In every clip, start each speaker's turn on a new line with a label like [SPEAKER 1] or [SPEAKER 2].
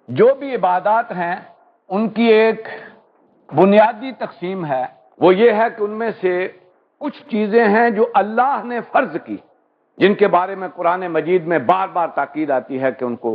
[SPEAKER 1] جو بھی عبادات ہیں ان کی ایک بنیادی تقسیم ہے، وہ یہ ہے کہ ان میں سے کچھ چیزیں ہیں جو اللہ نے فرض کی، جن کے بارے میں قرآن مجید میں بار بار تاکید آتی ہے کہ ان کو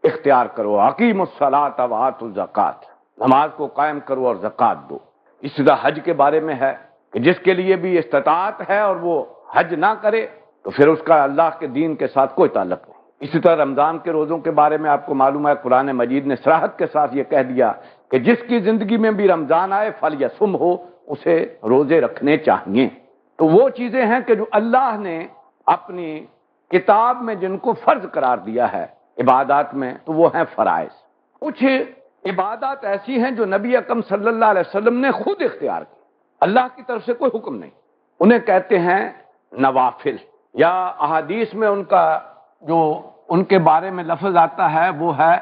[SPEAKER 1] اختیار کرو، اقیموا الصلاۃ وآتوا الزکوٰۃ، نماز کو قائم کرو اور زکوٰۃ دو۔ اس طرح حج کے بارے میں ہے کہ جس کے لیے بھی استطاعت ہے اور وہ حج نہ کرے تو پھر اس کا اللہ کے دین کے ساتھ کوئی تعلق نہیں۔ اسی طرح رمضان کے روزوں کے بارے میں آپ کو معلوم ہے، قرآن مجید نے صراحت کے ساتھ یہ کہہ دیا کہ جس کی زندگی میں بھی رمضان آئے فلیصم ہو، اسے روزے رکھنے چاہیے۔ تو وہ چیزیں ہیں کہ جو اللہ نے اپنی کتاب میں جن کو فرض قرار دیا ہے عبادات میں، تو وہ ہیں فرائض۔ کچھ عبادات ایسی ہیں جو نبی اکرم صلی اللہ علیہ وسلم نے خود اختیار کی، اللہ کی طرف سے کوئی حکم نہیں، انہیں کہتے ہیں نوافل، یا احادیث میں ان کا جو ان کے بارے میں لفظ آتا ہے وہ ہے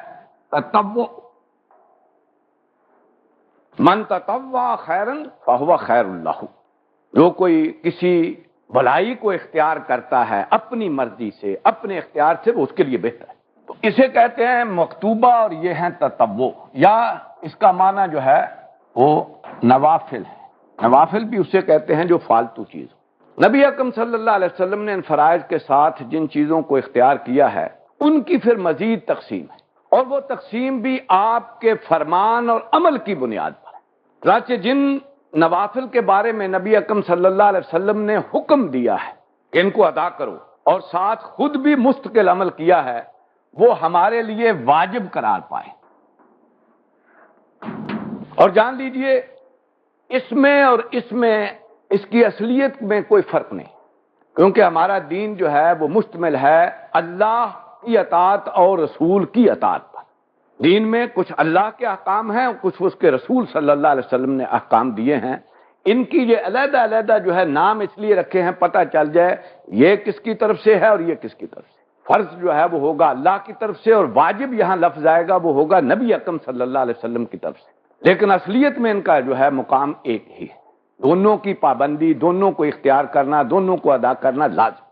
[SPEAKER 1] تطوع۔ من تطوع خیرا فہو خیر اللہ، جو کوئی کسی بھلائی کو اختیار کرتا ہے اپنی مرضی سے، اپنے اختیار سے، وہ اس کے لیے بہتر ہے۔ تو اسے کہتے ہیں مکتوبہ، اور یہ ہیں تطوع، یا اس کا معنی جو ہے وہ نوافل ہے۔ نوافل بھی اسے کہتے ہیں جو فالتو چیز۔ نبی اکرم صلی اللہ علیہ وسلم نے ان فرائض کے ساتھ جن چیزوں کو اختیار کیا ہے ان کی پھر مزید تقسیم ہے، اور وہ تقسیم بھی آپ کے فرمان اور عمل کی بنیاد پر ہے۔ چنانچہ جن نوافل کے بارے میں نبی اکرم صلی اللہ علیہ وسلم نے حکم دیا ہے کہ ان کو ادا کرو، اور ساتھ خود بھی مستقل عمل کیا ہے، وہ ہمارے لیے واجب قرار پائے۔ اور جان لیجئے اس میں اور اس میں اس کی اصلیت میں کوئی فرق نہیں، کیونکہ ہمارا دین جو ہے وہ مشتمل ہے اللہ کی اطاعت اور رسول کی اطاعت پر۔ دین میں کچھ اللہ کے احکام ہیں اور کچھ اس کے رسول صلی اللہ علیہ وسلم نے احکام دیے ہیں۔ ان کی یہ علیحدہ علیحدہ جو ہے نام اس لیے رکھے ہیں پتہ چل جائے یہ کس کی طرف سے ہے اور یہ کس کی طرف سے۔ فرض جو ہے وہ ہوگا اللہ کی طرف سے، اور واجب یہاں لفظ آئے گا وہ ہوگا نبی اکرم صلی اللہ علیہ وسلم کی طرف سے، لیکن اصلیت میں ان کا جو ہے مقام ایک ہی ہے۔ دونوں کی پابندی، دونوں کو اختیار کرنا، دونوں کو ادا کرنا لازم۔